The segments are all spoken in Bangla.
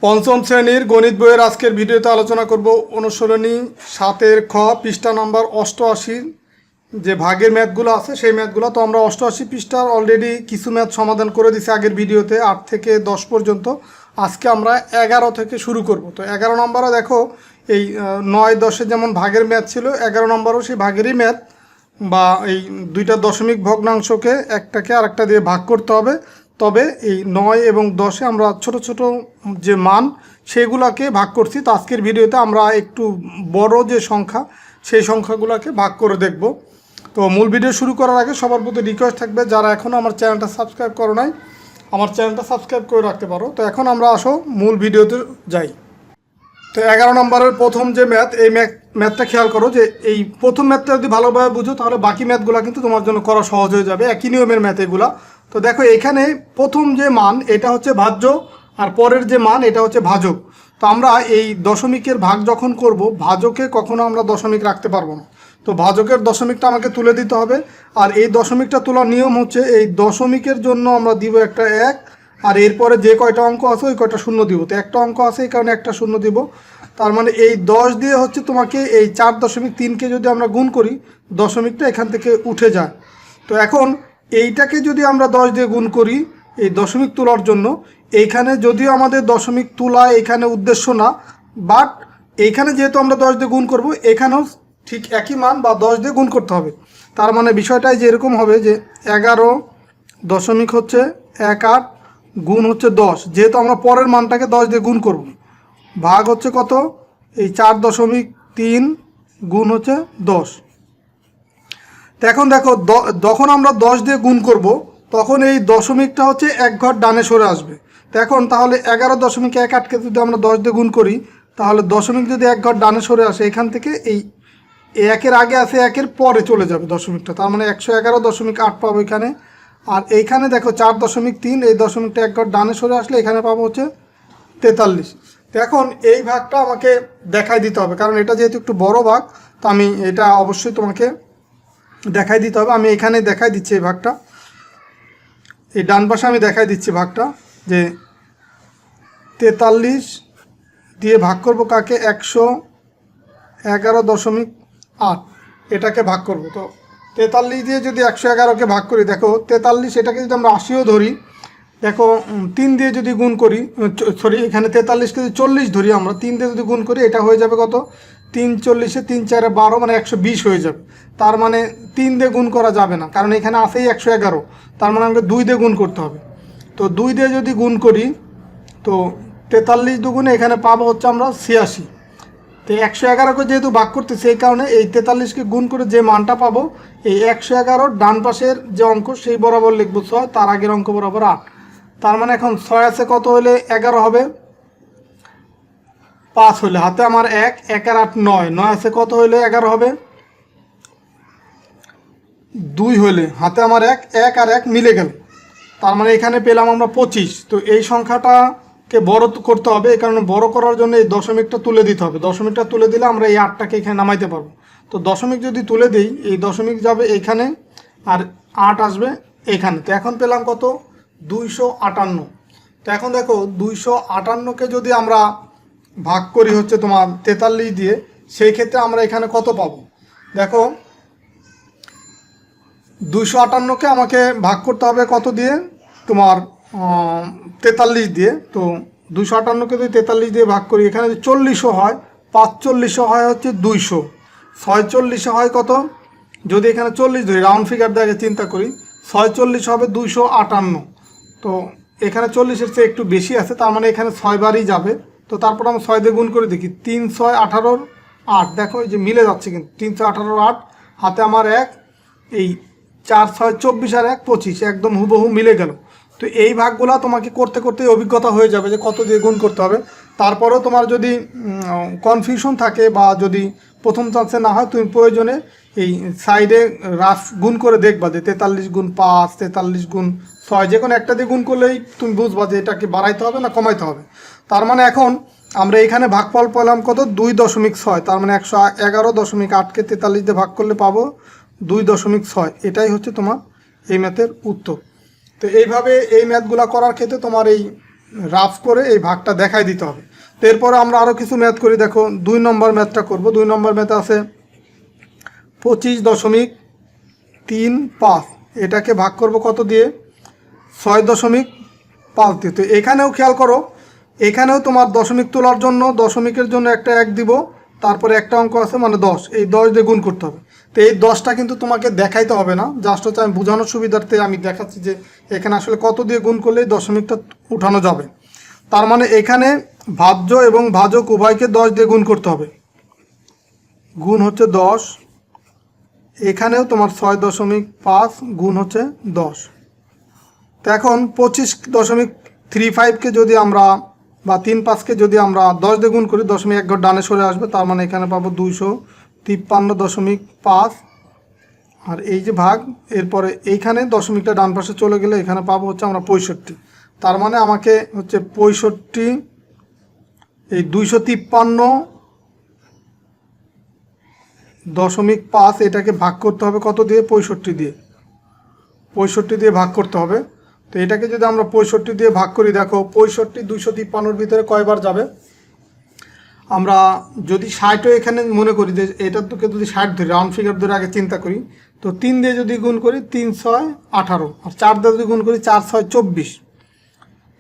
পঞ্চম শ্রেণীর গণিত বইয়ের আজকের ভিডিওতে আলোচনা করব অনুসরণী 7-এর খ পৃষ্ঠা নাম্বার 88 যে ভাগের ম্যাথগুলো আছে সেই ম্যাথগুলো। তো আমরা 88 পৃষ্ঠার অলরেডি কিছু ম্যাথ সমাধান করে দিছি আগের ভিডিওতে 8 থেকে 10 পর্যন্ত। আজকে আমরা 11 থেকে শুরু করব। তো 11 নম্বরও দেখো এই 9-10-এ যেমন ভাগের ম্যাথ ছিল, 11 নম্বরও সেই ভাগেরই ম্যাথ, বা এই দুইটা দশমিক ভগ্নাংশকে একটাকে আরেকটা দিয়ে ভাগ করতে হবে। তবে এই 9 এবং 10-এ আমরা ছোট ছোট যে মান সেগুলোকে ভাগ করছি। তো আজকের ভিডিওতে আমরা একটু বড় যে সংখ্যা সেই সংখ্যাগুলোকে ভাগ করে দেখব। তো মূল ভিডিও শুরু করার আগে সবার প্রতি রিকোয়েস্ট থাকবে, যারা এখনও আমার চ্যানেলটা সাবস্ক্রাইব করো নাই আমার চ্যানেলটা সাবস্ক্রাইব করে রাখতে পারো। তো এখন আমরা আসো মূল ভিডিওতে যাই। তো 11 নম্বরের প্রথম যে ম্যাথ, এই ম্যাথটা খেয়াল করো যে এই প্রথম ম্যাথটা যদি ভালোভাবে বুঝো তাহলে বাকি ম্যাথগুলো কিন্তু তোমার জন্য করা সহজ হয়ে যাবে, একই নিয়মের ম্যাথ এগুলা। তো দেখো এখানে প্রথম যে মান এটা হচ্ছে ভাজ্য, আর পরের যে মান এটা হচ্ছে ভাজক। তো আমরা এই দশমিকের ভাগ যখন করব, ভাজকে কখনো আমরা দশমিক রাখতে পারবো না। তো ভাজকের দশমিকটা আমাকে তুলে দিতে হবে। আর এই দশমিকটা তোলার নিয়ম হচ্ছে এই দশমিকের জন্য আমরা দিব একটা 1, আর এরপরে যে কয়টা অঙ্ক আছে ওই কয়টা শূন্য দিব। তো একটা অঙ্ক আছে এই কারণে একটা শূন্য দিব। তার মানে এই 10 দিয়ে হচ্ছে তোমাকে এই 4.3কে যদি আমরা গুণ করি, দশমিকটা এখান থেকে উঠে যায়। তো এখন এইটাকে যদি আমরা 10 দিয়ে গুণ করি এই দশমিক তোলার জন্য, এইখানে যদিও আমাদের দশমিক তোলা এখানে উদ্দেশ্য না, বাট এইখানে যেহেতু আমরা 10 দিয়ে গুণ করব, এখানেও ঠিক একই মান বা 10 দিয়ে গুণ করতে হবে। তার মানে বিষয়টাই যে এরকম হবে যে 11.18 গুণ হচ্ছে 10, যেহেতু আমরা পরের মানটাকে 10 দিয়ে গুণ করব, ভাগ হচ্ছে কত এই 4.3 গুণ হচ্ছে 10। তো এখন দেখো যখন আমরা 10 দিয়ে গুণ করব তখন এই দশমিকটা হচ্ছে এক ঘর ডানে সরে আসবে। তো এখন তাহলে 11.18কে যদি আমরা 10 দিয়ে গুণ করি, তাহলে দশমিক যদি এক ঘর ডানে সরে আসে, এখান থেকে এই একের আগে আছে একের পরে চলে যাবে দশমিকটা। তার মানে 111.8 পাবো এখানে। আর এইখানে দেখো 4.3, এই দশমিকটা এক ঘর ডানে সরে আসলে এখানে পাবো হচ্ছে 43। তো এখন এই ভাগটা আমাকে দেখাই দিতে হবে, কারণ এটা যেহেতু একটু বড় ভাগ, তো আমি এটা অবশ্যই তোমাকে দেখাই দিতে হবে। আমি এখানে দেখাই দিচ্ছি এই ভাগটা, এই ডান পাশে আমি দেখাই দিচ্ছি ভাগটা, যে 43 দিয়ে ভাগ করব কাকে, 111.8 এটাকে ভাগ করব। তো 43 দিয়ে যদি 111কে ভাগ করি, দেখো 43 এটাকে যদি আমরা 80ও ধরি, দেখো 3 দিয়ে যদি গুণ করি, সরি এখানে 43কে যদি 40 ধরি আমরা, 3 দিয়ে যদি গুণ করি এটা হয়ে যাবে কত, 3 40 3 4 12 মানে 120 হয়ে যাবে। তার মানে 3 দিয়ে গুণ করা যাবে না, কারণ এখানে আছেই 111, তার মানে আমাকে 2 দিয়ে গুণ করতে হবে। তো 2 দিয়ে যদি গুণ করি, তো 43 দুগুণে এখানে পাবো হচ্ছে আমরা 86। তো 111কে যেহেতু ভাগ করতে, সেই কারণে এই 43কে গুণ করে যে মানটা পাবো, এই 111 ডান পাশের যে অঙ্ক সেই বরাবর লিখবো 6, তার আগের অঙ্ক বরাবর 8। তার মানে এখন 6 আছে কত হলে 11 হবে, 5 হলে হাতে আমার 1, 1 আর 8 9, 9 আছে কত হলে 11 হবে, 2 হলে হাতে আমার 1, 1 আর 1 মিলে গেল। তার মানে এখানে পেলাম আমরা 25। তো এই সংখ্যাটাকে বড় করতে হবে, এই কারণে বড় করার জন্য এই দশমিকটা তুলে দিতে হবে। দশমিকটা তুলে দিলে আমরা এই 8টাকে এখানে নামাইতে পারবো। তো দশমিক যদি তুলে দিই, এই দশমিক যাবে এইখানে আর 8 আসবে এইখানে। তো এখন পেলাম কত, 258। তো এখন দেখো 258কে যদি আমরা ভাগ করি হচ্ছে তোমার 43 দিয়ে, সেই ক্ষেত্রে আমরা এখানে কত পাবো, দেখো 258কে আমাকে ভাগ করতে হবে কত দিয়ে, তোমার 43 দিয়ে। তো 258কে যদি 43 দিয়ে ভাগ করি, এখানে যদি 40 হয়, 45 হয় হচ্ছে 200, 46 হয় কত, যদি এখানে 40 ধরি রাউন্ড ফিগার দেখে চিন্তা করি, 46 হবে 258। তো এখানে 40-এর চেয়ে একটু বেশি আছে, তার মানে এখানে 6 বারই যাবে। তো তারপর আমরা 6 দিয়ে গুণ করে দেখি, 3 6 18 8, দেখো এই যে মিলে যাচ্ছে কিন্তু, 3 6 18 8 হাতে আমার 1, এই 4 6 24 আর 1 25, একদম হুবহু মিলে গেল। তো এই ভাগগুলো তোমাকে করতে করতে অভিজ্ঞতা হয়ে যাবে যে কত দিয়ে গুণ করতে হবে। তারপরেও তোমার যদি কনফিউশন থাকে বা যদি প্রথম চান্সে না হয়, তুমি প্রয়োজনে এই সাইডে রাফ গুণ করে দেখবা যে 43 গুণ 5, 43 গুণ 6, যে কোনো একটা দিয়ে গুণ করলেই তুমি বুঝবা যে এটাকে বাড়াইতে হবে না কমাইতে হবে। তার মানে এখন আমরা এখানে ভাগফল পেলাম কত, 2.6। তার মানে 111.8কে 43 দিয়ে ভাগ করলে পাবো 2.6। এটাই হচ্ছে তোমার এই ম্যাথের উত্তর। তো এইভাবে এই ম্যাথগুলো করার ক্ষেত্রে তোমার এই রাফ করে এই ভাগটা দেখাই দিতে হবে। তো এরপরে আমরা আরও কিছু ম্যাথ করি। দেখো 2 নম্বর ম্যাথটা করব। 2 নম্বর ম্যাথে আছে 25.35, এটাকে ভাগ করব কত দিয়ে? 6.5 দিয়ে। তো এখানেও খেয়াল করো, এখানেও তোমার দশমিক তোলার জন্য দশমিকের জন্য একটা 1 দিব, তারপরে একটা অঙ্ক আছে মানে 10, এই 10 দিয়ে গুণ করতে হবে। তো এই 10টা কিন্তু তোমাকে দেখাইতে হবে না, জাস্ট হচ্ছে আমি বোঝানোর সুবিধার্থে আমি দেখাচ্ছি যে এখানে আসলে কত দিয়ে গুণ করলে এই দশমিকটা উঠানো যাবে। তার মানে এখানে ভাজ্য এবং ভাজক উভয়কে 10 দিয়ে গুণ করতে হবে। গুণ হচ্ছে 10, এখানেও তোমার 6.5 গুণ হচ্ছে 10। তো এখন 25.35কে যদি আমরা বা 35কে যদি আমরা 10 দিয়ে গুণ করি, দশমিক 1 ঘর ডানে সরে আসবে, তার মানে এখানে পাবো 253.5। আর এই যে ভাগ, এরপরে এইখানে দশমিকটা ডান পাশে চলে গেলে এখানে পাবো হচ্ছে আমরা 65। তার মানে আমাকে হচ্ছে 65 এই 253.5 এটাকে ভাগ করতে হবে কত দিয়ে? 65 দিয়ে। 65 দিয়ে ভাগ করতে হবে। তো এটাকে যদি আমরা 65 দিয়ে ভাগ করি, দেখো 65 253-র ভিতরে কয়বার যাবে? আমরা যদি 60ও এখানে মনে করি যে এটার তোকে যদি 60 ধরি, রাউন্ড ফিগার ধরে আগে চিন্তা করি, তো 3 দিয়ে যদি গুণ করি 3 6 18, আর 4 দিয়ে যদি গুণ করি 4 6 24,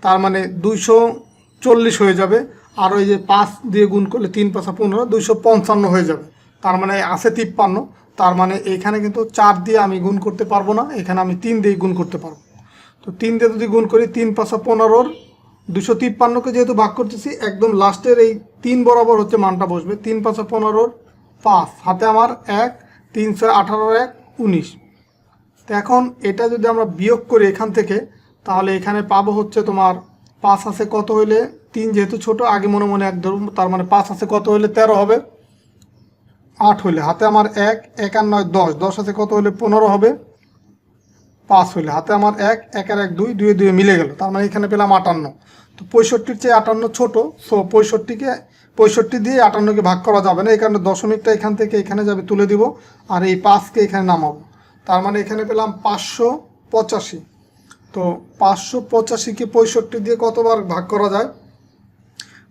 তার মানে 240 হয়ে যাবে। আর ওই যে 5 দিয়ে গুণ করলে 3 5 15, 255 হয়ে যাবে। তার মানে আছে 53। তার মানে এখানে কিন্তু 4 দিয়ে আমি গুণ করতে পারবো না, এখানে আমি 3 দিয়ে গুণ করতে পারবো। তো 3 দিয়ে যদি গুণ করি 3 5 15, 253কে যেহেতু ভাগ করতেছি, একদম লাস্টের এই 3 বরাবর হচ্ছে মানটা বসবে। 3 5 15, 5 হাতে আমার 1, 3 6 18, 1 19। তো এখন এটা যদি আমরা বিয়োগ করি এখান থেকে, তাহলে এখানে পাবো হচ্ছে তোমার 5 আছে কত হইলে, 3 যেহেতু ছোট আগে মনে মনে 1 ধরুন, তার মানে 5 আছে কত হইলে 13 হবে, 8 হইলে হাতে আমার 1, 1 আর 9 10, 10 আছে কত হইলে 15 হবে, 5 হইলে হাতে আমার 1, 1 আর 1 2, 2 2 মিলে গেল, তার মানে এখানে পেলাম 58। তো 65-র চেয়ে 58 ছোট, সো 65 দিয়ে 58কে ভাগ করা যাবে না, এই কারণে দশমিকটা এখান থেকে এখানে যাবে, তুলে দিব, আর এই 5কে এখানে নামাবো। তার মানে এখানে পেলাম 585। তো 585কে 65 দিয়ে কতবার ভাগ করা যায়?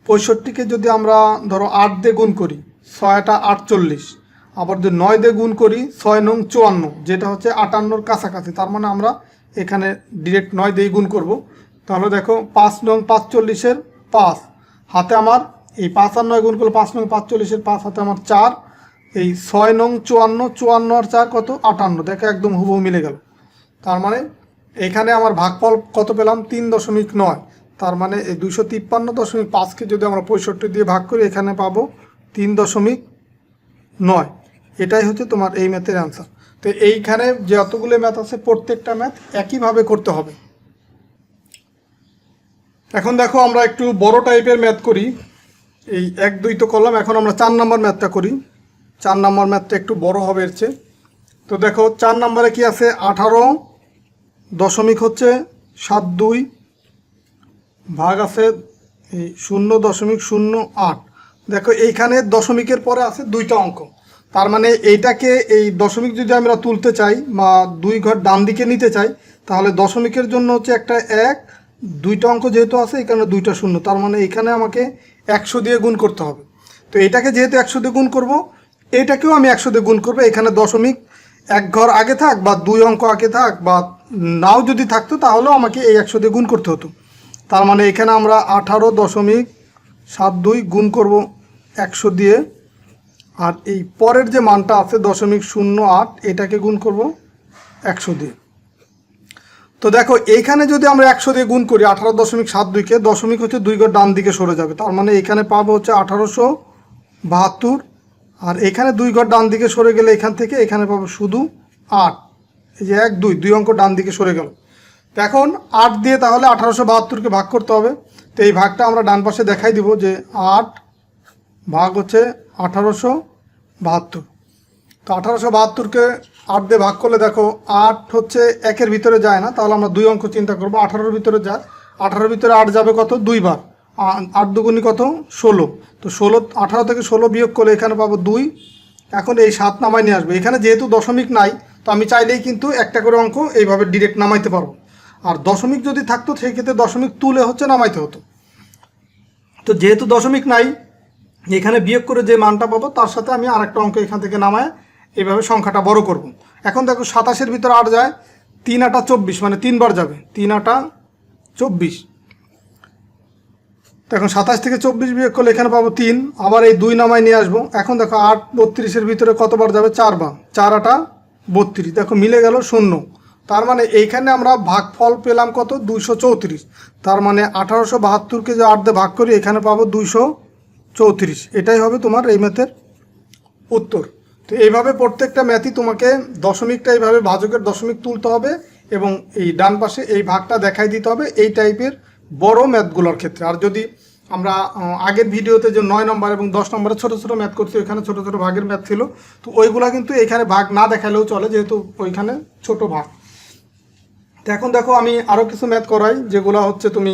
65কে যদি আমরা ধরো 8 দিয়ে গুণ করি, 6টা 48, আবার যদি 9 দিয়ে গুণ করি 6 নং 54, যেটা হচ্ছে 58-র কাছাকাছি, তার মানে আমরা এখানে ডিরেক্ট 9 দিয়ে গুণ করব। তাহলে দেখো 5 নং 45-এর 5 হাতে আমার এই 5 আর 9 গুণ করলে 5 নং 45-এর 5 হাতে আমার 4, এই 6 নং 54, 54 আর 4 কত? 58। দেখো একদম হুবহু মিলে গেল। তার মানে এখানে আমার ভাগফল কত পেলাম? 3.9। তার মানে এই 253.5কে যদি আমরা 65 দিয়ে ভাগ করি, এখানে পাবো 3.9। এটাই হচ্ছে তোমার এই ম্যাথের অ্যান্সার। তো এইখানে যে যতগুলো ম্যাথ আছে প্রত্যেকটা ম্যাথ একইভাবে করতে হবে। এখন দেখো আমরা একটু বড় টাইপের ম্যাথ করি। এই 1 2 তো করলাম, এখন আমরা 4 নম্বর ম্যাথটা করি। 4 নম্বর ম্যাথটা একটু বড় হবে এর চেয়ে। তো দেখো 4 নম্বরে কি আছে? 18.72 ভাগ আছে এই 0.08। দেখো এইখানে দশমিকের পরে আছে 2টা অঙ্ক, তার মানে এইটাকে এই দশমিক যদি আমরা তুলতে চাই বা 2 ঘর ডান দিকে নিতে চাই, তাহলে দশমিকের জন্য হচ্ছে একটা 1, 2টা অঙ্ক যেহেতু আছে এই কারণে 2টা শূন্য, তার মানে এখানে আমাকে 100 দিয়ে গুণ করতে হবে। তো এটাকে যেহেতু 100 দিয়ে গুণ করব, এটাকেও আমি 100 দিয়ে গুণ করবো। এখানে দশমিক 1 ঘর আগে থাক বা 2 অঙ্ক আগে থাক বা নাও যদি থাকতো, তাহলেও আমাকে এই 100 দিয়ে গুণ করতে হতো। তার মানে এখানে আমরা 18.72 গুণ করব 100 দিয়ে, আর এই পরের যে মানটা আছে 0.08, এটাকে গুণ করব 100 দিয়ে। তো দেখো এইখানে যদি আমরা 100 দিয়ে গুণ করি 18.72কে, দশমিক হচ্ছে 2 ঘর ডান দিকে সরে যাবে, তার মানে এখানে পাবো হচ্ছে 1872, আর এখানে 2 ঘর ডান দিকে সরে গেলে এখান থেকে এখানে পাবো শুধু 8। এই যে 1 2, 2 অঙ্ক ডান দিকে সরে গেল। তো এখন 8 দিয়ে তাহলে 1872কে ভাগ করতে হবে। তো এই ভাগটা আমরা ডান পাশে দেখাই দিব যে 8 ভাগ হচ্ছে 1872। তো 1872কে 8 দিয়ে ভাগ করলে দেখো 8 হচ্ছে 1-এর ভিতরে যায় না, তাহলে আমরা 2 অঙ্ক চিন্তা করবো। 18-র ভিতরে যায়, 18-র ভিতরে 8 যাবে কত? 2 বার, 8 দুগুণি কত? 16। তো 18 থেকে 16 বিয়োগ করলে এখানে পাবো 2। এখন এই 7 নামাই নিয়ে আসবে। এখানে যেহেতু দশমিক নাই, তো আমি চাইলেই কিন্তু একটা করে অঙ্ক এইভাবে ডিরেক্ট নামাইতে পারবো। আর দশমিক যদি থাকতো সেই ক্ষেত্রে দশমিক তুলে হচ্ছে নামাইতে হতো। তো যেহেতু দশমিক নাই, এখানে বিয়োগ করে যে মানটা পাবো তার সাথে আমি আরেকটা অঙ্ক এখান থেকে নামায় এভাবে সংখ্যাটা বড় করব। এখন দেখো 27-এর ভিতরে 8 যায়, 3 8 24, মানে 3 বার যাবে, 3 8 24। তো এখন 27 থেকে 24 বিয়োগ করলে এখানে পাবো 3, আবার এই 2 নামায় নিয়ে আসবো। এখন দেখো 8 32-এর ভিতরে কতবার যাবে, 4 বার, 4 8 32, দেখো মিলে গেল 0। তার মানে এইখানে আমরা ভাগফল পেলাম কত, 234। তার মানে 1872কে যে 8 দিয়ে ভাগ করি এখানে পাবো 234। এটাই হবে তোমার এই ম্যাথের উত্তর। তো এইভাবে প্রত্যেকটা ম্যাথই তোমাকে দশমিকটা এইভাবে ভাজকের দশমিক তুলতে হবে এবং এই ডান পাশে এই ভাগটা দেখাই দিতে হবে এই টাইপের বড় ম্যাথগুলোর ক্ষেত্রে। আর যদি আমরা আগের ভিডিওতে যে 9 নম্বর এবং 10 নম্বরে ছোটো ছোটো ম্যাথ করছি, ওইখানে ছোটো ছোটো ভাগের ম্যাথ ছিল, তো ওইগুলা কিন্তু এখানে ভাগ না দেখালেও চলে, যেহেতু ওইখানে ছোট ভাগ। তো এখন দেখো আমি আরও কিছু ম্যাথ করাই, যেগুলো হচ্ছে তুমি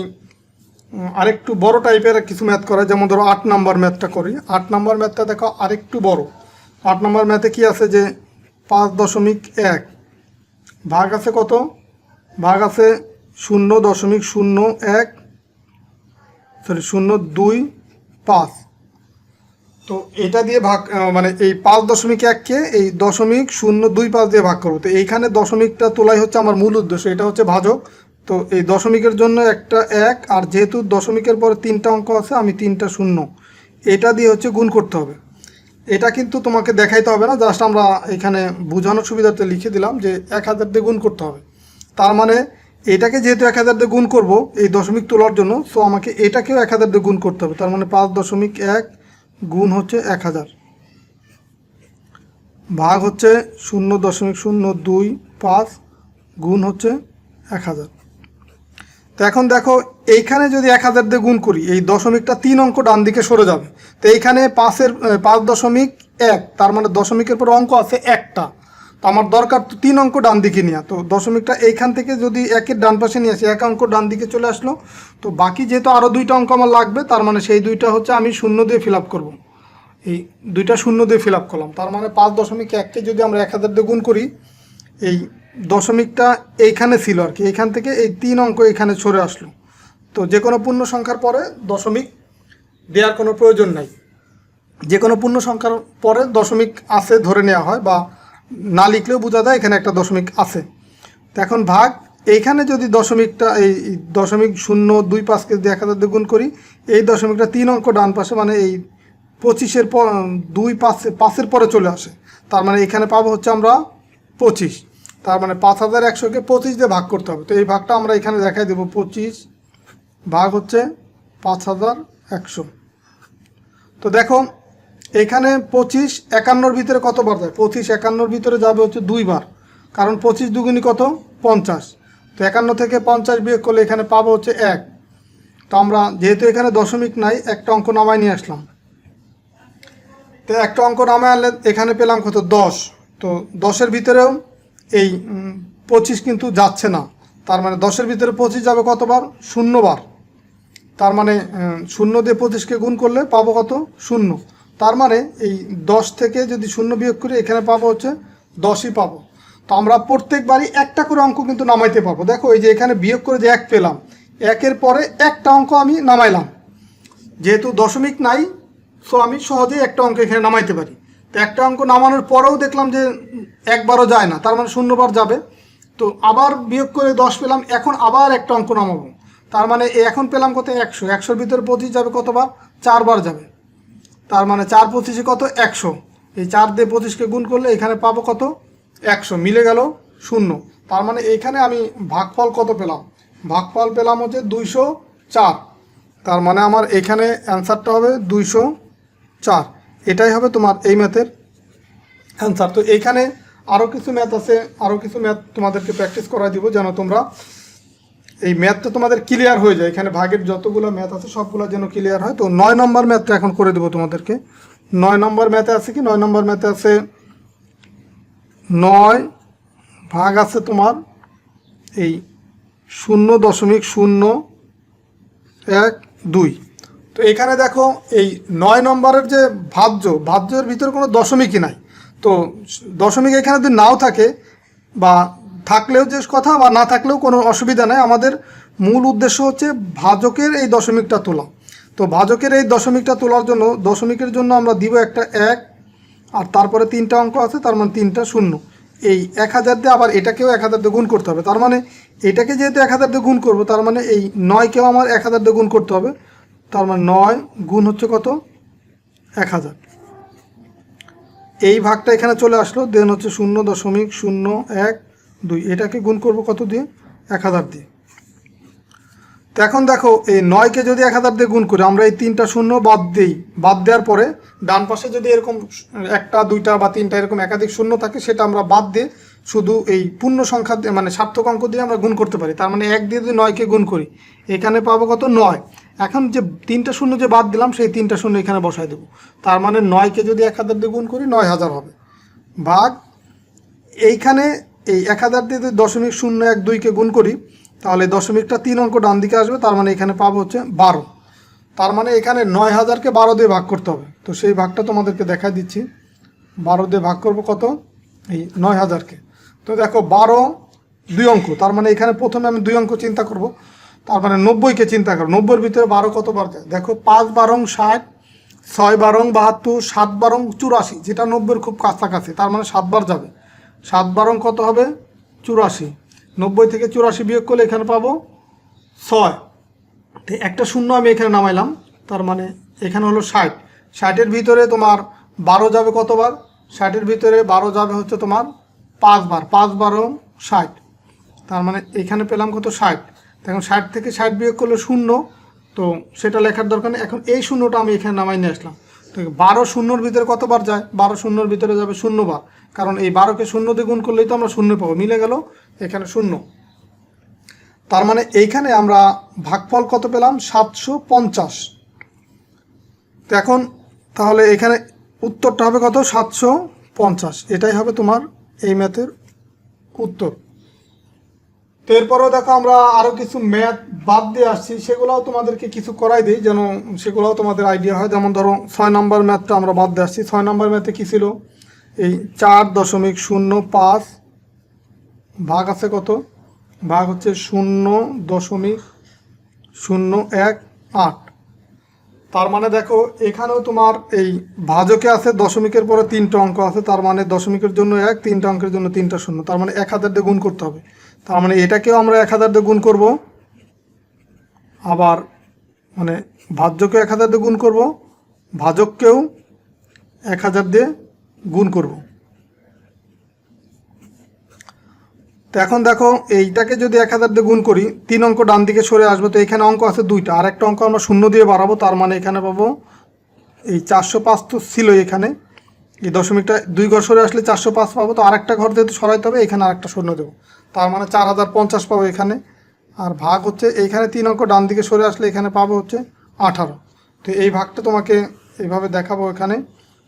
আরেকটু বড় টাইপের কিছু ম্যাথ করাই। যেমন ধরো 8 নম্বর ম্যাথটা করি। 8 নম্বর ম্যাথটা দেখো আরেকটু বড়। 8 নম্বর ম্যাথে কি আছে যে 5.1 ভাগ আছে কত, ভাগ আছে 0.01 0.25। তো এটা দিয়ে ভাগ মানে এই 5.1কে এই 0.025 দিয়ে ভাগ করবো। তো এইখানে দশমিকটা তোলাই হচ্ছে আমার মূল উদ্দেশ্য, এটা হচ্ছে ভাজক। তো এই দশমিকের জন্য একটা 1, আর যেহেতু দশমিকের পরে 3টা অঙ্ক আছে, আমি 3টা 0 এটা দিয়ে হচ্ছে গুণ করতে হবে। এটা কিন্তু তোমাকে দেখাইতে হবে না, জাস্ট আমরা এখানে বোঝানোর সুবিধার্থে লিখে দিলাম যে 1000 দিয়ে গুণ করতে হবে। তার মানে এটাকে যেহেতু 1000 দিয়ে গুণ করব এই দশমিক তোলার জন্য, সো আমাকে এটাকেও 1000 দিয়ে গুণ করতে হবে। তার মানে 5.1 গুণ হচ্ছে 1000 ভাগ হচ্ছে 0.025 গুণ হচ্ছে 1000। তো এখন দেখো এইখানে যদি 1000 দিয়ে গুণ করি, এই দশমিকটা 3 অঙ্ক ডান দিকে সরে যাবে। তো এইখানে 5.1, তার মানে দশমিকের পর অঙ্ক আছে একটা, তো আমার দরকার তো 3 অঙ্ক ডান দিকে নেওয়া। তো দশমিকটা এইখান থেকে যদি 1-এর ডান পাশে নিয়ে আসি, 1 অঙ্ক ডান দিকে চলে আসলো। তো বাকি যেহেতু আরও 2টা অঙ্ক আমার লাগবে, তার মানে সেই 2টা হচ্ছে আমি 0 দিয়ে ফিল আপ করবো। এই 2টা 0 দিয়ে ফিল আপ করলাম। তার মানে 5.1কে যদি আমরা 1000 দিয়ে গুণ করি, এই দশমিকটা এইখানে ছিল আর কি, এইখান থেকে এই 3 অঙ্ক এখানে সরে আসলো। তো যে কোনো পূর্ণ সংখ্যার পরে দশমিক দেওয়ার কোনো প্রয়োজন নাই, যে কোনো পূর্ণ সংখ্যার পরে দশমিক আছে ধরে নেওয়া হয়, বা না লিখলেও বোঝা যায় এখানে একটা দশমিক আছে। তো এখন ভাগ, এইখানে যদি দশমিকটা এই 0.025কে যদি 1000 দিয়ে গুণ করি, এই দশমিকটা 3 অঙ্ক ডান পাশে, মানে এই 25-এর পর 5-এর পরে চলে আসে। তার মানে এখানে পাবো হচ্ছে আমরা 25। তার মানে 5100কে 25 দিয়ে ভাগ করতে হবে। তো এই ভাগটা আমরা এখানে দেখাই দেবো, 25 ভাগ হচ্ছে 5100। তো দেখো এখানে 25 51-র ভিতরে কতবার যায়, 25 51-র ভিতরে যাবে হচ্ছে 2 বার, কারণ 25 দুগুণী কত, 50। তো 51 থেকে 50 বিয়োগ করলে এখানে পাবো হচ্ছে 1। তো আমরা যেহেতু এখানে দশমিক নাই, একটা অঙ্ক নামায় নিয়ে আসলাম। তো একটা অঙ্ক নামায় আনলে এখানে পেলাম কত, 10। তো 10-এর ভিতরেও এই 25 কিন্তু যাচ্ছে না। তার মানে 10-এর ভিতরে 25 যাবে কতবার, 0 বার। তার মানে 0 দিয়ে 25কে গুণ করলে পাবো কত, 0। তার মানে এই 10 থেকে যদি 0 বিয়োগ করি, এখানে পাবো হচ্ছে 10ই পাবো। তো আমরা প্রত্যেকবারই একটা করে অঙ্ক কিন্তু নামাইতে পারবো। দেখো এই যে এখানে বিয়োগ করে যে 1 পেলাম, 1-এর পরে একটা অঙ্ক আমি নামাইলাম। যেহেতু দশমিক নাই, সো আমি সহজেই একটা অঙ্ক এখানে নামাইতে পারি। তো একটা অঙ্ক নামানোর পরেও দেখলাম যে একবারও যায় না, তার মানে 0 বার যাবে। তো আবার বিয়োগ করে 10 পেলাম, এখন আবার একটা অঙ্ক নামাবো। তার মানে এখন পেলাম কত, 100। 100-র ভিতরে 25 যাবে কতবার, 4 বার যাবে। তার মানে 4 25-এ কত, 100। এই 4 দিয়ে 25কে গুণ করলে এখানে পাবো কত, 100, মিলে গেল 0। তার মানে এইখানে আমি ভাগফল কত পেলাম, ভাগফল পেলাম হচ্ছে 204। তার মানে আমার এখানে অ্যান্সারটা হবে 204। এটাই হবে তোমার এই ম্যাথের অ্যান্সার। তো এইখানে আরও কিছু ম্যাথ আছে, আরও কিছু ম্যাথ তোমাদেরকে প্র্যাকটিস করাই দিব, যেন তোমরা এই ম্যাথটা তোমাদের ক্লিয়ার হয়ে যায়। এখানে ভাগের যতগুলো ম্যাথ আছে সবগুলো যেন ক্লিয়ার হয়। তো 9 নম্বর ম্যাথটা এখন করে দেবো তোমাদেরকে। 9 নম্বর ম্যাথে আছে কি, 9 নম্বর ম্যাথে আছে 9 ভাগ আছে তোমার এই 0.012। তো এখানে দেখো এই 9 নম্বরের যে ভাজ্যের ভিতরে কোনো দশমিকই নাই। তো দশমিক এখানে যদি নাও থাকে, বা থাকলেও যে কথা বা না থাকলেও কোনো অসুবিধা নেই। আমাদের মূল উদ্দেশ্য হচ্ছে ভাজকের এই দশমিকটা তোলা। তো ভাজকের এই দশমিকটা তোলার জন্য দশমিকের জন্য আমরা দিব একটা 1, আর তারপরে 3টা অঙ্ক আছে, তার মানে 3টা শূন্য। এই 1000 দিয়ে আবার এটাকেও 1000 দিয়ে গুণ করতে হবে। তার মানে এটাকে যেহেতু 1000 দিয়ে গুণ করবো, তার মানে এই 9কেও আমার 1000 দিয়ে গুণ করতে হবে। তার মানে 9 গুণ হচ্ছে কত? 1000। এই ভাগটা এখানে চলে আসলো, দেন হচ্ছে 0.01২। এটাকে গুণ করব কত দিয়ে? 1000 দিয়ে। তো এখন দেখো, এই 9কে যদি 1000 দিয়ে গুণ করি, আমরা এই 3টা শূন্য বাদ দিই। বাদ দেওয়ার পরে ডান পাশে যদি এরকম 1টা 2টা বা 3টা এরকম একাধিক শূন্য থাকে, সেটা আমরা বাদ দিয়ে শুধু এই পূর্ণ সংখ্যা দিয়ে, মানে সার্থক অঙ্ক দিয়ে আমরা গুণ করতে পারি। তার মানে 1 দিয়ে যদি 9কে গুণ করি, এখানে পাবো কত? 9। এখন যে 3টা শূন্য যে বাদ দিলাম, সেই 3টা শূন্য এখানে বসায় দেবো। তার মানে 9কে যদি 1000 দিয়ে গুণ করি, 9000 হবে। ভাগ এইখানে এই 1000 দিয়ে যদি 0.012কে গুণ করি, তাহলে দশমিকটা 3 অঙ্ক ডান দিকে আসবে। তার মানে এখানে পাবো হচ্ছে 12। তার মানে এখানে 9000কে 12 দিয়ে ভাগ করতে হবে। তো সেই ভাগটা তোমাদেরকে দেখাই দিচ্ছি। 12 দিয়ে ভাগ করব কত? এই 9000কে। তো দেখো 12 2 অঙ্ক, তার মানে এখানে প্রথমে আমি 2 অঙ্ক চিন্তা করব। তার মানে 90কে চিন্তা করো। 90-এর ভিতরে 12 কতবার যায়? দেখো 5 12 60, 6 12 72, 7 12 84, যেটা 90-এর খুব কাছাকাছি। তার মানে 7 বার যাবে। 7 12 কত হবে? 84। 90 থেকে 84 বিয়োগ করলে এখানে পাবো 6। তো একটা শূন্য আমি এখানে নামাইলাম। তার মানে এখানে হলো 60। 60-এর ভিতরে তোমার 12 যাবে কতবার? 60-এর ভিতরে 12 যাবে হচ্ছে তোমার 5 বার। 5 12 60। তার মানে এখানে পেলাম কত? 60। এখন 60 থেকে 60 বিয়োগ করলে শূন্য, তো সেটা লেখার দরকার নেই। এখন এই শূন্যটা আমি এখানে নামাই নিয়ে আসলাম। তো 12 শূন্যর ভিতরে কতবার যায়? 12 শূন্যর ভিতরে যাবে 0 বার। কারণ এই 12কে 0 দিয়ে গুণ করলেই তো আমরা 0 পাবো। মিলে গেল, এখানে 0। তার মানে এইখানে আমরা ভাগফল কত পেলাম? 750। তো এখন তাহলে এখানে উত্তরটা হবে কত? 750। এটাই হবে তোমার এই ম্যাথের উত্তর। তো এরপরেও দেখো, আমরা আরও কিছু ম্যাথ বাদ দিয়ে আসছি, সেগুলোও তোমাদেরকে কিছু করাই দিই, যেন সেগুলোও তোমাদের আইডিয়া হয়। যেমন ধরো 6 নম্বর ম্যাথটা আমরা বাদ দিয়ে আসছি। 6 নম্বর ম্যাথে কী ছিল? এই 4.05 ভাগ আছে কত? ভাগ হচ্ছে 0.018। তার মানে দেখো, এখানেও তোমার এই ভাজকে আছে দশমিকের পরে 3টা অঙ্ক আছে। তার মানে দশমিকের জন্য 1, 3টা অঙ্কের জন্য 3টা শূন্য। তার মানে 1000 দিয়ে গুণ করতে হবে। তার মানে এটাকেও আমরা 1000 দিয়ে গুণ করব। আবার মানে ভাজ্যকেও 1000 দিয়ে গুণ করব, ভাজককেও 1000 দিয়ে গুণ করব। তো এখন দেখো, এইটাকে যদি 1000 দিয়ে গুণ করি, 3 অঙ্ক ডান দিকে সরে আসবে। তো এখানে অঙ্ক আছে 2টা, আর একটা অঙ্ক আমরা শূন্য দিয়ে বাড়াবো। তার মানে এখানে পাবো এই 405 তো ছিল এখানে। এই দশমিকটা 2 ঘর সরে আসলে 405 পাবো। তো আরেকটা ঘর যেহেতু সরাইতে হবে, এখানে আরেকটা শূন্য দেবো। তার মানে 4050 পাবো এখানে। আর ভাগ হচ্ছে এইখানে 3 অঙ্ক ডান দিকে সরে আসলে এখানে পাবো হচ্ছে 18। তো এই ভাগটা তোমাকে এইভাবে দেখাবো এখানে,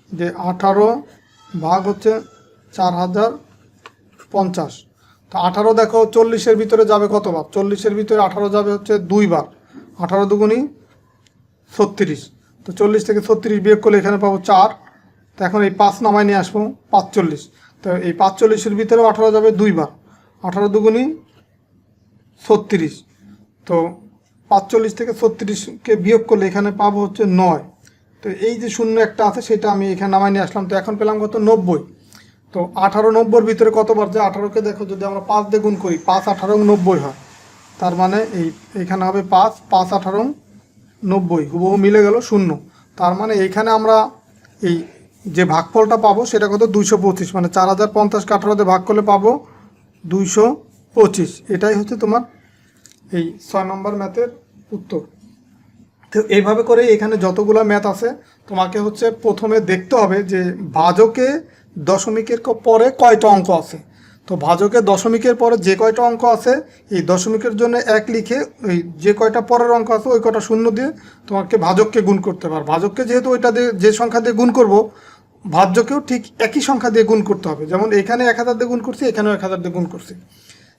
যে 18 ভাগ হচ্ছে 4050। তো 18 দেখো 40-এর ভিতরে যাবে কতবার? 40-এর ভিতরে 18 যাবে হচ্ছে 2 বার। 18 দুগুণী 36। তো 40 থেকে 36 বিয়োগ করলে এখানে পাবো 4। তো এখন এই 5 নামায় নিয়ে আসবো 45। তো এই 45-এর ভিতরে 18 যাবে 2 বার। 18 দুগুণী 36। তো 45 থেকে 36কে বিয়োগ করলে এখানে পাবো হচ্ছে 9। তো এই যে শূন্য একটা আছে, সেটা আমি এখানে নামায় নিয়ে আসলাম। তো এখন পেলাম কত? 90। তো 18 90-এর ভিতরে কতবার যায়? 18কে দেখো, যদি আমরা 5 দিয়ে গুণ করি, 5 18 90 হয়। তার মানে এইখানে হবে 5 5 18 90, হুবহু মিলে গেল 0। তার মানে এইখানে আমরা এই যে ভাগফলটা পাবো সেটা কত? 225। মানে 4050কে 18 দিয়ে ভাগ করলে পাবো 225। এটাই হচ্ছে তোমার এই 6 নম্বর ম্যাথের উত্তর। তো এইভাবে করে এখানে যতগুলো ম্যাথ আছে, তোমাকে হচ্ছে প্রথমে দেখতে হবে যে ভাজকে দশমিকের পরে কয়টা অঙ্ক আছে। তো ভাজকে দশমিকের পরে যে কয়টা অঙ্ক আছে, এই দশমিকের জন্য 1 লিখে এই যে কয়টা পরের অঙ্ক আছে ওই কয়টা শূন্য দিয়ে তোমাকে ভাজককে গুণ করতে পার। ভাজককে যেহেতু ওইটা দিয়ে যে সংখ্যা দিয়ে গুণ করব, ভাজ্যকেও ঠিক একই সংখ্যা দিয়ে গুণ করতে হবে। যেমন এখানে 1000 দিয়ে গুণ করছি, এখানেও 1000 দিয়ে গুণ করছি।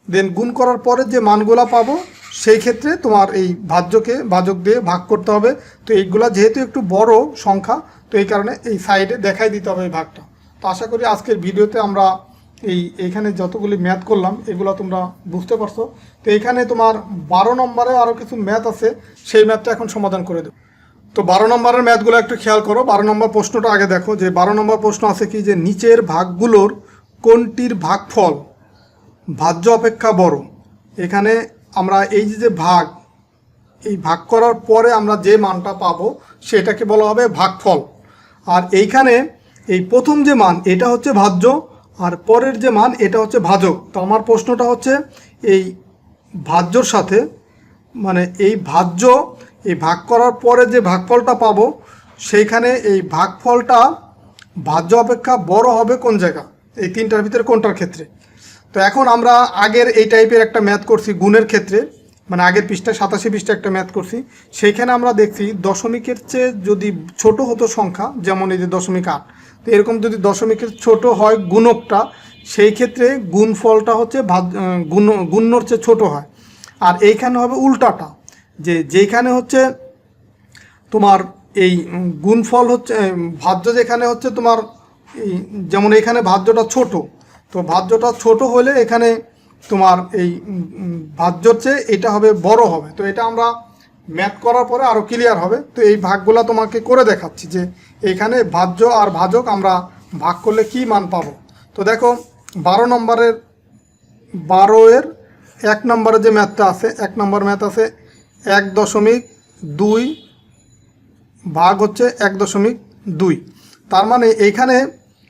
দেন গুণ করার পরে যে মানগুলা পাবো, সেই ক্ষেত্রে তোমার এই ভাজক দিয়ে ভাগ করতে হবে। তো এইগুলা যেহেতু একটু বড় সংখ্যা, তো এই কারণে এই সাইডে দেখাই দিতে হবে এই ভাগটা। তো আশা করি আজকের ভিডিওতে আমরা এইখানে যতগুলি ম্যাথ করলাম এগুলো তোমরা বুঝতে পারছো। তো এইখানে তোমার 12 নম্বরে আরও কিছু ম্যাথ আছে, সেই ম্যাথটা এখন সমাধান করে দেব। তো 12 নম্বরের ম্যাথগুলো একটু খেয়াল করো। 12 নম্বর প্রশ্নটা আগে দেখো, যে 12 নম্বর প্রশ্ন আছে কি, যে নিচের ভাগগুলোর কোনটির ভাগফল ভাজ্য অপেক্ষা বড়। এখানে আমরা এই যে ভাগ, এই ভাগ করার পরে আমরা যে মানটা পাবো সেটাকে বলা হবে ভাগফল। আর এইখানে এই প্রথম যে মান এটা হচ্ছে ভাজ্য, আর পরের যে মান এটা হচ্ছে ভাজক। তো আমার প্রশ্নটা হচ্ছে এই ভাজ্যর সাথে, মানে এই ভাজ্য এই ভাগ করার পরে যে ভাগফলটা পাবো সেইখানে এই ভাগফলটা ভাজ্য অপেক্ষা বড় হবে কোন জায়গা, এই তিনটার ভিতরে কোনটার ক্ষেত্রে। তো এখন আমরা আগের এই টাইপের একটা ম্যাথ করছি গুণের ক্ষেত্রে, মানে আগের পৃষ্ঠায় 87 পৃষ্ঠায় একটা ম্যাথ করছি। সেইখানে আমরা দেখছি দশমিকের চেয়ে যদি ছোট হতো সংখ্যা, যেমন এই যে 0.8, তো এরকম যদি দশমিকের ছোট হয় গুণকটা, সেই ক্ষেত্রে গুণফলটা হচ্ছে গুণ্যর চেয়ে ছোট হয়। আর এইখানে হবে উল্টাটা, যে যেখানে হচ্ছে তোমার এই গুণফল হচ্ছে ভাজ্য, যেখানে হচ্ছে তোমার এই যেমন এখানে ভাজ্যটা ছোট, তো ভাজ্যটা ছোট হলে এখানে তোমার এই ভাজ্যর চেয়ে এটা হবে বড় হবে। তো এটা আমরা ম্যাথ করার পরে আরও ক্লিয়ার হবে। তো এই ভাগগুলো তোমাকে করে দেখাচ্ছি যে এখানে ভাজ্য আর ভাজক আমরা ভাগ করলে কি মান পাবো। তো দেখো 12 নম্বরের 12-এর 1 নম্বরে যে ম্যাথটা আছে, 1 নম্বর ম্যাথ আছে 1.2 ভাগ হচ্ছে 1.2। তার মানে এইখানে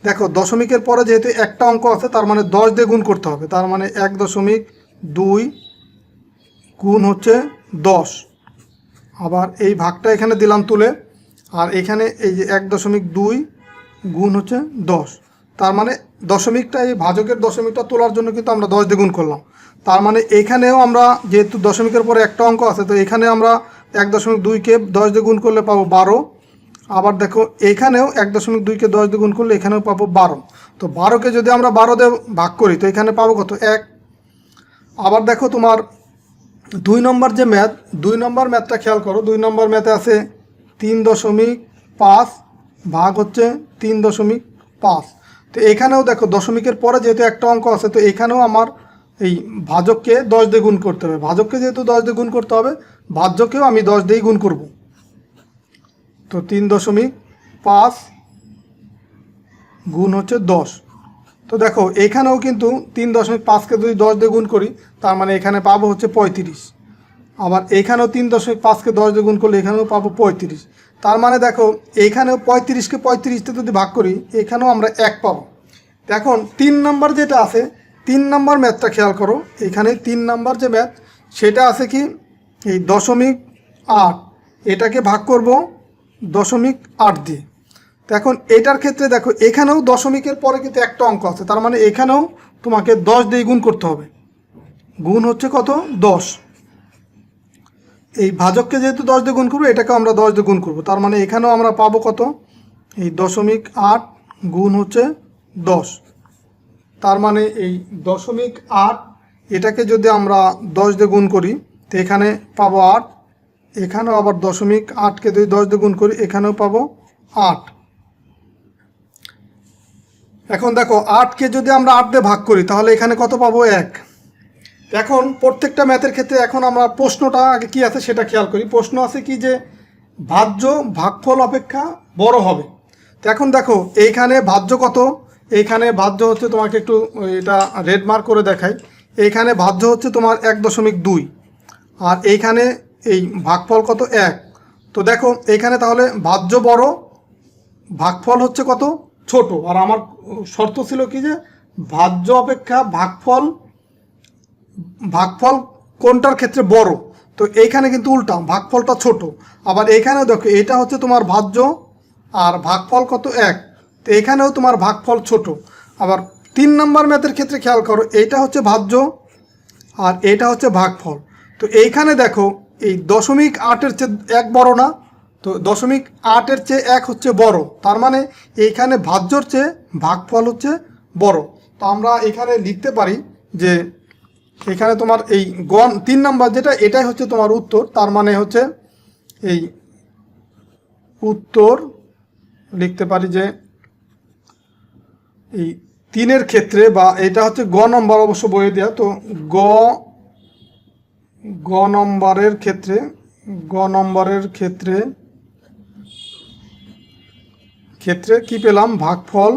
দেখো দশমিকের পরে যেহেতু একটা অঙ্ক আছে, তার মানে 10 দিয়ে গুণ করতে হবে। তার মানে 1.2 গুণ হচ্ছে 10। আবার এই ভাগটা এখানে দিলাম তুলে, আর এখানে এই যে 1.2 গুণ হচ্ছে 10। তার মানে দশমিকটা, এই ভাজকের দশমিকটা তোলার জন্য কিন্তু আমরা 10 দিয়ে গুণ করলাম। তার মানে এখানেও আমরা যেহেতু দশমিকের পরে একটা অঙ্ক আছে, তো এখানে আমরা 1.2কে 10 দিয়ে গুণ করলে পাবো 12। আবার দেখো এখানেও 1.2কে 10 দিয়ে গুণ করলে এখানেও পাবো 12। তো 12কে যদি আমরা 12 দিয়ে ভাগ করি তো এখানে পাবো কত, 1। আবার দেখো তোমার 2 নম্বর যে ম্যাথ, 2 নম্বর ম্যাথটা খেয়াল করো। 2 নম্বর ম্যাথে আছে 3.5 ভাগ হচ্ছে 3.5। তো এখানেও দেখো দশমিকের পরে যেহেতু একটা অঙ্ক আছে, তো এখানেও আমার এই ভাজককে 10 দিয়ে গুণ করতে হবে। ভাজককে যেহেতু 10 দিয়ে গুণ করতে হবে, ভাজ্যকেও আমি 10 দিয়েই গুণ করব। তো 3.5 গুণ হচ্ছে 10। তো দেখো এখানেও কিন্তু 3.5কে যদি 10 দিয়ে গুণ করি, তার মানে এখানে পাবো হচ্ছে 35। আবার এখানেও 3.5কে 10 দিয়ে গুণ করলে এখানেও পাবো 35। তার মানে দেখো এইখানেও 35কে 35তে যদি ভাগ করি, এখানেও আমরা 1 পাবো। এখন 3 নম্বর যেটা আছে, 3 নম্বর ম্যাথটা খেয়াল করো। এখানে 3 নম্বর যে ম্যাথ সেটা আছে কি, এই 0.8 এটাকে ভাগ করব 0.8 দিয়ে। তো এখন এটার ক্ষেত্রে দেখো এখানেও দশমিকের পরে কিন্তু একটা অঙ্ক আছে, তার মানে এখানেও তোমাকে 10 দিয়ে গুণ করতে হবে। গুণ হচ্ছে কত, 10। এই ভাজককে যেহেতু 10 দিয়ে গুণ করবো, এটাকে আমরা 10 দিয়ে গুণ করবো। তার মানে এখানেও আমরা পাবো কত, এই 0.8 গুণ হচ্ছে 10। তার মানে এই 0.8 এটাকে যদি আমরা 10 দিয়ে গুণ করি, তো এখানে পাবো 8। এখানেও আবার 0.8কে যদি 10 দিয়ে গুণ করি, এখানেও পাবো 8। এখন দেখো 8কে যদি আমরা 8 দিয়ে ভাগ করি, তাহলে এখানে কত পাবো, 1। এখন প্রত্যেকটা ম্যাথের ক্ষেত্রে এখন আমরা প্রশ্নটা আগে কি আছে সেটা খেয়াল করি। প্রশ্ন আছে কি, যে ভাজ্য ভাগফল অপেক্ষা বড় হবে। তো এখন দেখো এইখানে ভাজ্য কত, এইখানে ভাজ্য হচ্ছে, তোমাকে একটু এটা রেড মার্ক করে দেখাই। এইখানে ভাজ্য হচ্ছে তোমার 1.2, আর এইখানে এই ভাগফল কত, 1। তো দেখো এইখানে তাহলে ভাজ্য বড়, ভাগফল হচ্ছে কত, ছোট। আর আমার শর্ত ছিল কি, যে ভাজ্য অপেক্ষা ভাগফল কোনটার ক্ষেত্রে বড়। তো এইখানে কিন্তু উল্টা, ভাগফলটা ছোট। আবার এইখানেও দেখো এটা হচ্ছে তোমার ভাজ্য, আর ভাগফল কত, 1। তো এখানেও তোমার ভাগফল ছোট। আবার 3 নম্বর ম্যাথের ক্ষেত্রে খেয়াল করো, এইটা হচ্ছে ভাজ্য আর এটা হচ্ছে ভাগফল। তো এইখানে দেখো এই 0.8-এর চেয়ে 1 বড় না, তো 0.8-এর চেয়ে 1 হচ্ছে বড়। তার মানে এইখানে ভাজ্যর চেয়ে ভাগফল হচ্ছে বড়। তো আমরা এখানে লিখতে পারি যে এখানে তোমার এই 3 নম্বর যেটা, এটাই হচ্ছে তোমার উত্তর। তার মানে হচ্ছে এই উত্তর লিখতে পারি যে এই তিনের ক্ষেত্রে, বা এটা হচ্ছে গ নম্বর অবশ্য বইয়ে দেওয়া, তো গ নম্বরের ক্ষেত্রে, গ নম্বরের ক্ষেত্রে ক্ষেত্রে কি পেলাম, ভাগফল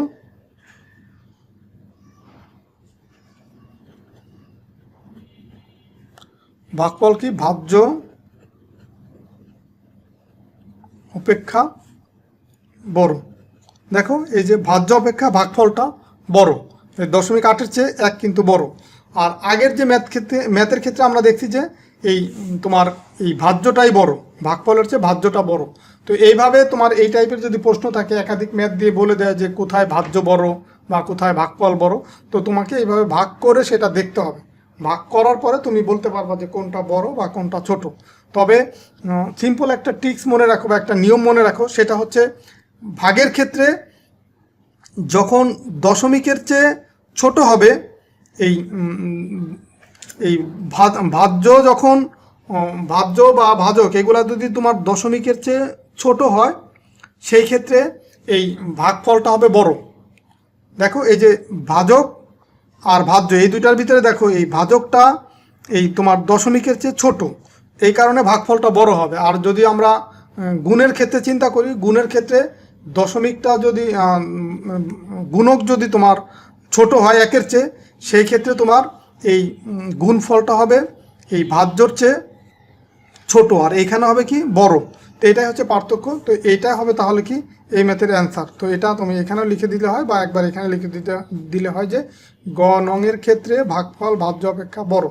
কি ভাজ্য অপেক্ষা বড়। দেখো এই যে ভাজ্য অপেক্ষা ভাগফলটা বড়, 0.8-এর চেয়ে 1 কিন্তু বড়। আর আগের যে ম্যাথের ক্ষেত্রে আমরা দেখছি যে এই তোমার এই ভাজ্যটাই বড়, ভাগফলের চেয়ে ভাজ্যটা বড়। তো এইভাবে তোমার এই টাইপের যদি প্রশ্ন থাকে, একাধিক ম্যাথ দিয়ে বলে দেয় যে কোথায় ভাজ্য বড় বা কোথায় ভাগফল বড়, তো তোমাকে এইভাবে ভাগ করে সেটা দেখতে হবে। ভাগ করার পরে তুমি বলতে পারবা যে কোনটা বড় বা কোনটা ছোট। তবে সিম্পল একটা ট্রিক্স মনে রাখো বা একটা নিয়ম মনে রাখো, সেটা হচ্ছে ভাগের ক্ষেত্রে যখন দশমিকের চেয়ে ছোট হবে, এই এই ভাজ্য যখন ভাজ্য বা ভাজক এগুলা যদি তোমার দশমিকের চেয়ে ছোট হয়, সেই ক্ষেত্রে এই ভাগফলটা হবে বড়। দেখো এই যে ভাজক আর ভাজ্য এই দুইটার ভিতরে দেখো এই ভাজকটা এই তোমার দশমিকের চেয়ে ছোট, এই কারণে ভাগফলটা বড় হবে। আর যদি আমরা গুণের ক্ষেত্রে চিন্তা করি, গুণের ক্ষেত্রে দশমিকটা যদি গুণক যদি তোমার ছোট হয় 1-এর চেয়ে, সেই ক্ষেত্রে তোমার এই গুণফলটা হবে এই ভাজ্যর চেয়ে ছোট, আর এইখানে হবে কি বড়। তো এটাই হচ্ছে পার্থক্য। তো এইটা হবে তাহলে কি এই ম্যাথের অ্যান্সার। তো এটা তুমি এখানেও লিখে দিলে হয় বা একবার এখানে লিখে দিলে হয় যে গ নংয়ের ক্ষেত্রে ভাগফল ভাজ্য অপেক্ষা বড়।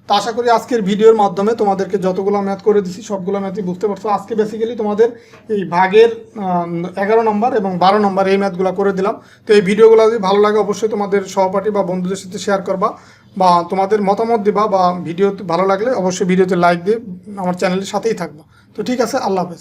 তো আশা করি আজকের ভিডিওর মাধ্যমে তোমাদেরকে যতগুলো ম্যাথ করে দিচ্ছি সবগুলো ম্যাথই বুঝতে পারছো। আজকে বেসিক্যালি তোমাদের এই ভাগের 11 নম্বর এবং 12 নম্বর এই ম্যাথগুলো করে দিলাম। তো এই ভিডিওগুলো যদি ভালো লাগে অবশ্যই তোমাদের সহপাঠী বা বন্ধুদের সাথে শেয়ার করবা বা তোমাদের মতামত দিবা, বা ভিডিও ভালো লাগলে অবশ্যই ভিডিওতে লাইক দিয়ে আমার চ্যানেলের সাথেই থাকবা। তো ঠিক আছে, আল্লাহ হাফেজ।